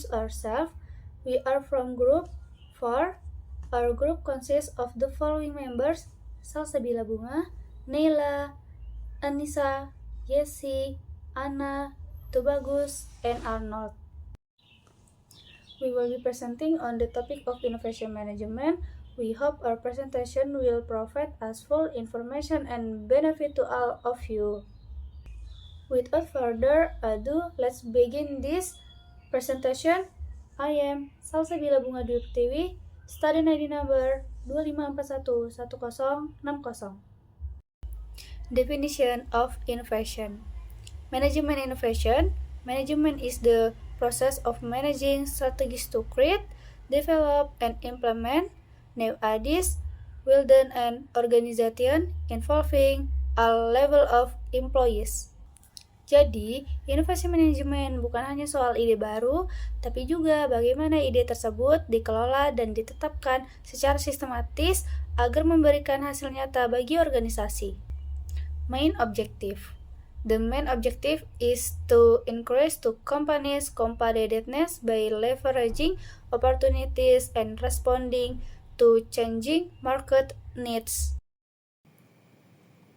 introduce ourselves. We are from Group 4. Our group consists of the following members: Salsabila Bunga, Neila, Anissa, Yesi, Anna, Tubagus, and Arnold. We will be presenting on the topic of innovation management. We hope our presentation will provide us full information and benefit to all of you. Without further ado, let's begin this presentation. I am Salsabila Bunga Dwi Pertiwi, study ID number 25411060. Definition of innovation. Management innovation. Management is the process of managing strategies to create, develop, and implement new ideas within an organization involving all level of employees. Jadi, inovasi manajemen bukan hanya soal ide baru, tapi juga bagaimana ide tersebut dikelola dan ditetapkan secara sistematis agar memberikan hasil nyata bagi organisasi. Main objective. The main objective is to increase to companies' competitiveness by leveraging opportunities and responding to changing market needs.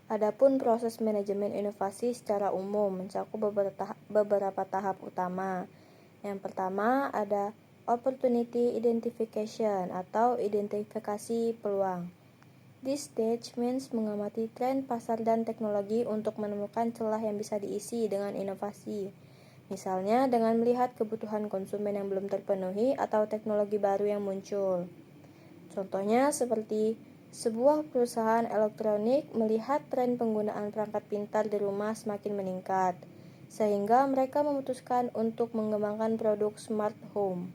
Adapun proses manajemen inovasi secara umum mencakup beberapa tahap utama. Yang pertama ada opportunity identification atau identifikasi peluang. This stage means mengamati tren pasar dan teknologi untuk menemukan celah yang bisa diisi dengan inovasi. Misalnya dengan melihat kebutuhan konsumen yang belum terpenuhi atau teknologi baru yang muncul. Contohnya seperti sebuah perusahaan elektronik melihat tren penggunaan perangkat pintar di rumah semakin meningkat, sehingga mereka memutuskan untuk mengembangkan produk smart home.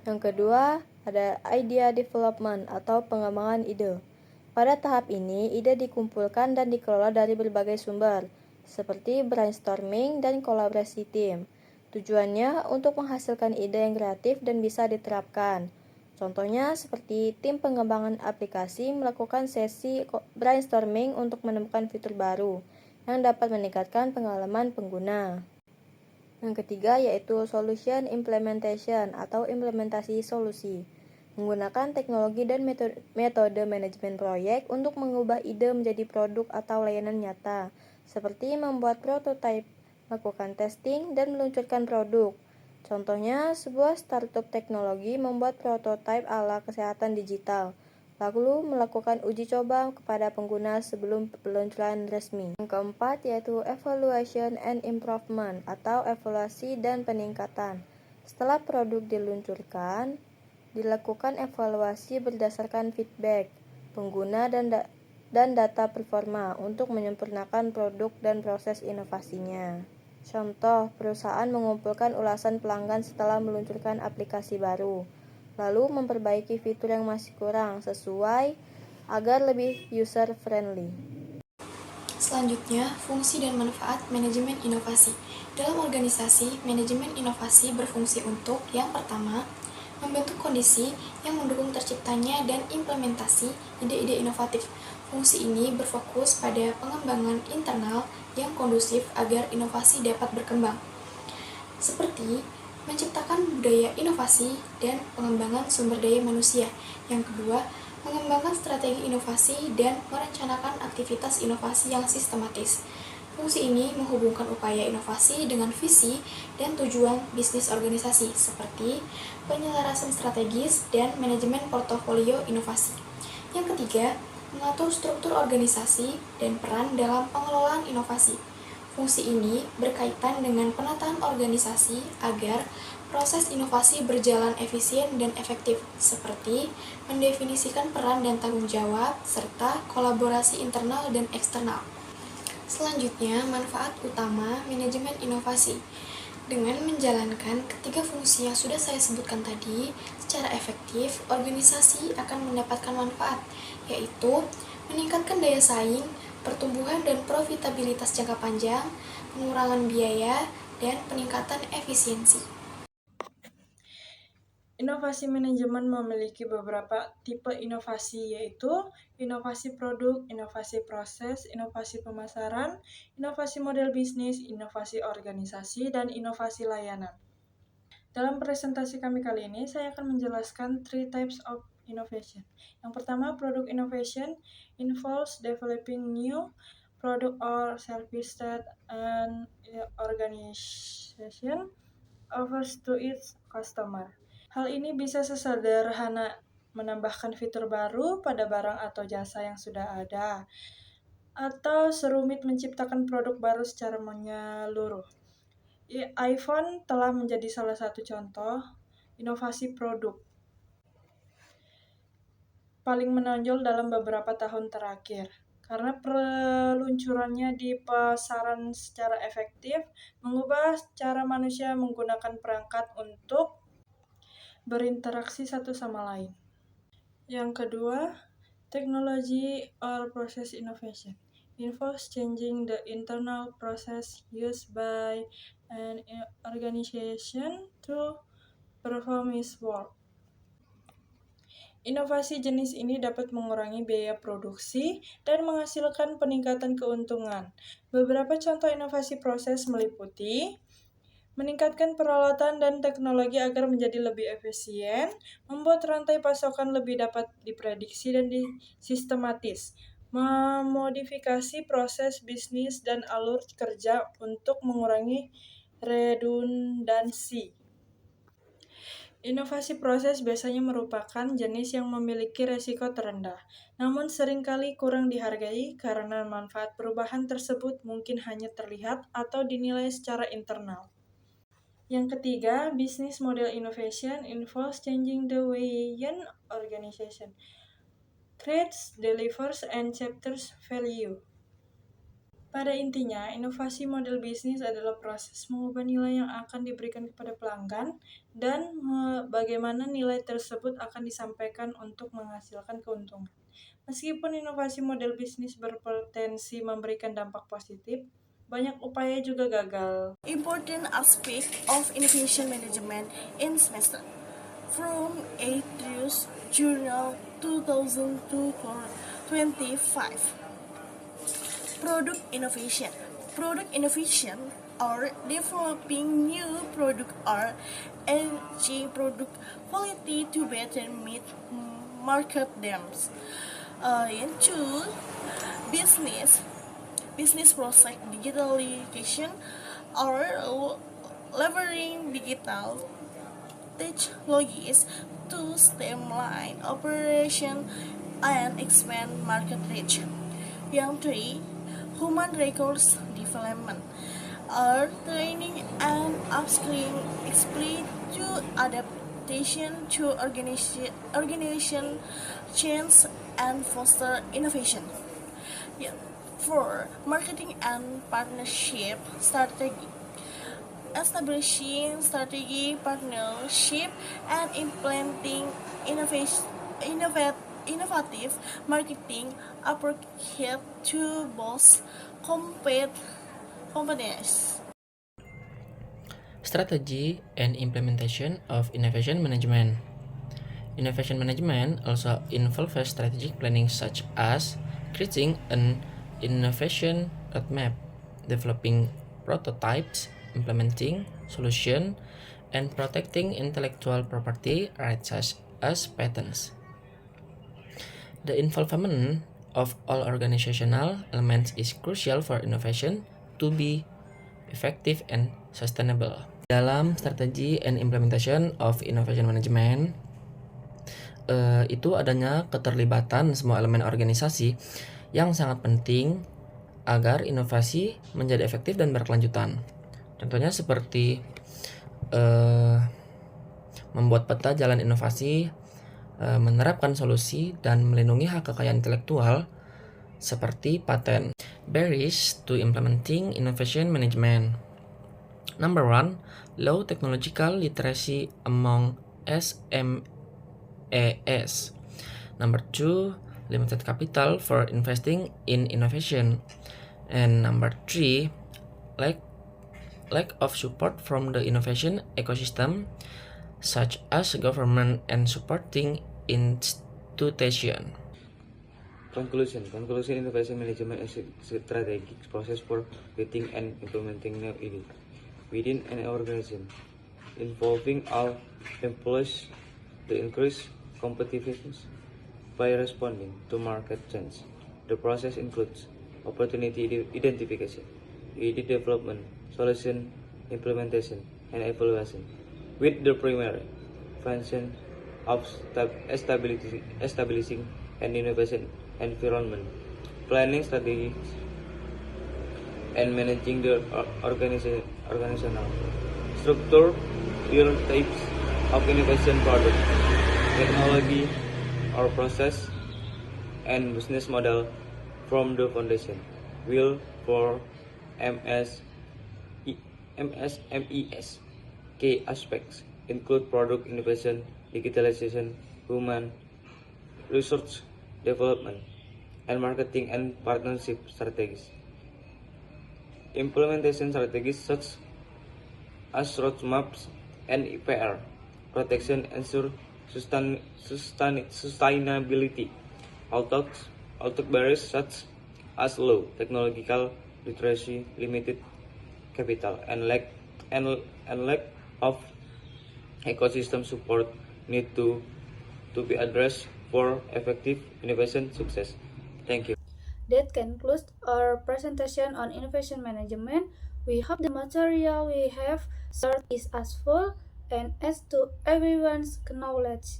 Yang kedua, ada idea development atau pengembangan ide. Pada tahap ini, ide dikumpulkan dan dikelola dari berbagai sumber, seperti brainstorming dan kolaborasi tim. Tujuannya untuk menghasilkan ide yang kreatif dan bisa diterapkan. Contohnya seperti tim pengembangan aplikasi melakukan sesi brainstorming untuk menemukan fitur baru yang dapat meningkatkan pengalaman pengguna. Yang ketiga yaitu solution implementation atau implementasi solusi. Menggunakan teknologi dan metode manajemen proyek untuk mengubah ide menjadi produk atau layanan nyata, seperti membuat prototipe, melakukan testing, dan meluncurkan produk. Contohnya, sebuah startup teknologi membuat prototipe alat kesehatan digital, lalu melakukan uji coba kepada pengguna sebelum peluncuran resmi. Yang keempat yaitu evaluation and improvement atau evaluasi dan peningkatan. Setelah produk diluncurkan, dilakukan evaluasi berdasarkan feedback pengguna dan data performa untuk menyempurnakan produk dan proses inovasinya. Contoh, perusahaan mengumpulkan ulasan pelanggan setelah meluncurkan aplikasi baru, lalu memperbaiki fitur yang masih kurang sesuai agar lebih user-friendly. Selanjutnya, fungsi dan manfaat manajemen inovasi. Dalam organisasi, manajemen inovasi berfungsi untuk yang pertama, membentuk kondisi yang mendukung terciptanya dan implementasi ide-ide inovatif. Fungsi ini berfokus pada pengembangan internal yang kondusif agar inovasi dapat berkembang, seperti menciptakan budaya inovasi dan pengembangan sumber daya manusia. Yang kedua, mengembangkan strategi inovasi dan merencanakan aktivitas inovasi yang sistematis. Fungsi ini menghubungkan upaya inovasi dengan visi dan tujuan bisnis organisasi, seperti penyelarasan strategis dan manajemen portofolio inovasi. Yang ketiga, mengatur struktur organisasi dan peran dalam pengelolaan inovasi. Fungsi ini berkaitan dengan penataan organisasi agar proses inovasi berjalan efisien dan efektif, seperti mendefinisikan peran dan tanggung jawab, serta kolaborasi internal dan eksternal. Selanjutnya, manfaat utama manajemen inovasi. Dengan menjalankan ketiga fungsi yang sudah saya sebutkan tadi, secara efektif, organisasi akan mendapatkan manfaat, yaitu meningkatkan daya saing, pertumbuhan dan profitabilitas jangka panjang, pengurangan biaya, dan peningkatan efisiensi. Inovasi manajemen memiliki beberapa tipe inovasi, yaitu inovasi produk, inovasi proses, inovasi pemasaran, inovasi model bisnis, inovasi organisasi, dan inovasi layanan. Dalam presentasi kami kali ini, saya akan menjelaskan 3 types of innovation. Yang pertama, product innovation involves developing new product or service that an organization offers to its customer. Hal ini bisa sesederhana menambahkan fitur baru pada barang atau jasa yang sudah ada, atau serumit menciptakan produk baru secara menyeluruh. iPhone telah menjadi salah satu contoh inovasi produk paling menonjol dalam beberapa tahun terakhir. Karena peluncurannya di pasaran secara efektif, mengubah cara manusia menggunakan perangkat untuk berinteraksi satu sama lain. Yang kedua, technology or process innovation involves changing the internal process used by an organization to perform its work. Inovasi jenis ini dapat mengurangi biaya produksi dan menghasilkan peningkatan keuntungan. Beberapa contoh inovasi proses meliputi meningkatkan peralatan dan teknologi agar menjadi lebih efisien, membuat rantai pasokan lebih dapat diprediksi dan sistematis, memodifikasi proses bisnis dan alur kerja untuk mengurangi redundansi. Inovasi proses biasanya merupakan jenis yang memiliki resiko terendah, namun seringkali kurang dihargai karena manfaat perubahan tersebut mungkin hanya terlihat atau dinilai secara internal. Yang ketiga, business model innovation involves changing the way an organization creates, delivers, and chapters value. Pada intinya, inovasi model bisnis adalah proses mengubah nilai yang akan diberikan kepada pelanggan dan bagaimana nilai tersebut akan disampaikan untuk menghasilkan keuntungan. Meskipun inovasi model bisnis berpotensi memberikan dampak positif, banyak upaya juga gagal. Important aspect of innovation management in semester from Atrius Journal 2025. Product innovation. Product innovation or developing new product or enhancing product quality to better meet market demands. And two, business process digitalization or leveraging digital technologies to streamline operation and expand market reach. Yang three, human resource development or training and upskilling explain to adaptation to organization change and foster innovation. For marketing and partnership strategy, establishing strategy, partnership, and implementing innovative marketing approach to both companies. Strategy and implementation of innovation management. Innovation management also involves strategic planning such as creating an innovation roadmap, developing prototypes, implementing solutions, and protecting intellectual property rights such as patents. The involvement of all organizational elements is crucial for innovation to be effective and sustainable. Dalam strategi and implementation of innovation management, itu adanya keterlibatan semua elemen organisasi yang sangat penting agar inovasi menjadi efektif dan berkelanjutan. Contohnya seperti membuat peta jalan inovasi, menerapkan solusi, dan melindungi hak kekayaan intelektual seperti paten. Barriers to implementing innovation management. Number 1, low technological literacy among SMEs. Number 2, limited capital for investing in innovation. And number 3, lack of support from the innovation ecosystem, such as government and supporting institution. Conclusion innovation management is a strategic process for creating and implementing new ideas within an organization. involving all employees to increase competitiveness by responding to market trends. The process includes opportunity identification, idea development, solution implementation, and evaluation, with the primary function of establishing an innovation environment, planning strategies, and managing the organizational structure, real types of innovation product, technology, or process, and business model from the foundation. Will for MSMES. Key aspects include product innovation, digitalization, human research development, and marketing and partnership strategies. Implementation strategies such as roadmaps and IPR protection ensure sustainability. Although barriers such as low technological literacy, limited capital, and lack of ecosystem support need to be addressed for effective innovation success. Thank you. That concludes our presentation on innovation management. We hope the material we have shared is as full and as to everyone's knowledge.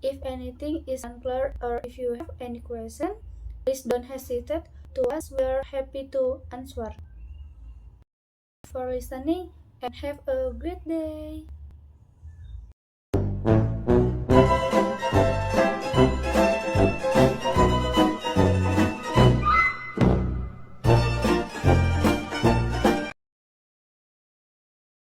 If anything is unclear or if you have any question, please don't hesitate to ask. We are happy to answer. For listening and have a great day.